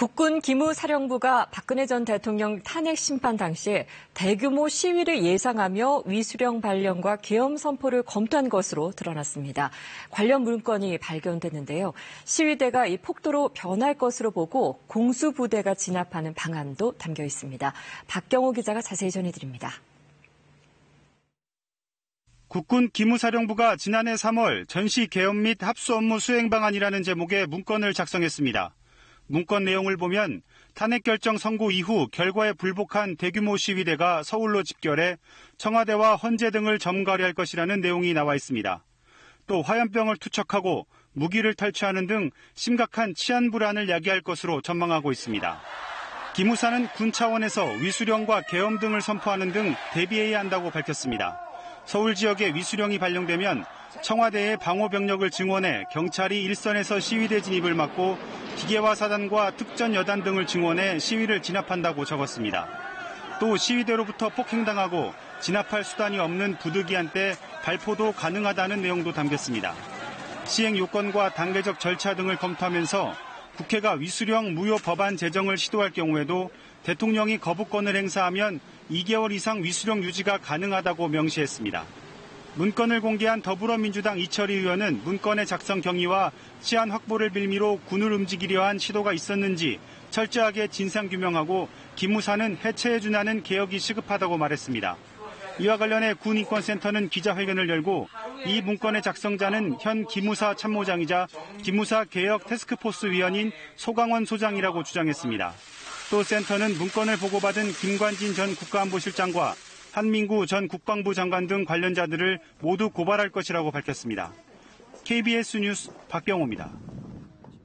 국군 기무사령부가 박근혜 전 대통령 탄핵 심판 당시 대규모 시위를 예상하며 위수령 발령과 계엄 선포를 검토한 것으로 드러났습니다. 관련 문건이 발견됐는데요. 시위대가 이 폭도로 변할 것으로 보고 공수부대가 진압하는 방안도 담겨 있습니다. 박경호 기자가 자세히 전해드립니다. 국군 기무사령부가 지난해 3월 전시 계엄 및 합수 업무 수행 방안이라는 제목의 문건을 작성했습니다. 문건 내용을 보면 탄핵 결정 선고 이후 결과에 불복한 대규모 시위대가 서울로 집결해 청와대와 헌재 등을 점거하려 할 것이라는 내용이 나와 있습니다. 또 화염병을 투척하고 무기를 탈취하는 등 심각한 치안 불안을 야기할 것으로 전망하고 있습니다. 기무사는 군 차원에서 위수령과 계엄 등을 선포하는 등 대비해야 한다고 밝혔습니다. 서울 지역에 위수령이 발령되면 청와대의 방호병력을 증원해 경찰이 일선에서 시위대 진입을 막고 기계화 사단과 특전 여단 등을 증원해 시위를 진압한다고 적었습니다. 또 시위대로부터 폭행당하고 진압할 수단이 없는 부득이한 때 발포도 가능하다는 내용도 담겼습니다. 시행 요건과 단계적 절차 등을 검토하면서 국회가 위수령 무효 법안 제정을 시도할 경우에도 대통령이 거부권을 행사하면 2개월 이상 위수령 유지가 가능하다고 명시했습니다. 문건을 공개한 더불어민주당 이철희 의원은 문건의 작성 경위와 시안 확보를 빌미로 군을 움직이려 한 시도가 있었는지 철저하게 진상규명하고 기무사는 해체해 준하는 개혁이 시급하다고 말했습니다. 이와 관련해 군인권센터는 기자회견을 열고 이 문건의 작성자는 현 기무사 참모장이자 기무사 개혁 태스크포스 위원인 소강원 소장이라고 주장했습니다. 또 센터는 문건을 보고받은 김관진 전 국가안보실장과 한민구 전 국방부 장관 등 관련자들을 모두 고발할 것이라고 밝혔습니다. KBS 뉴스 박경호입니다.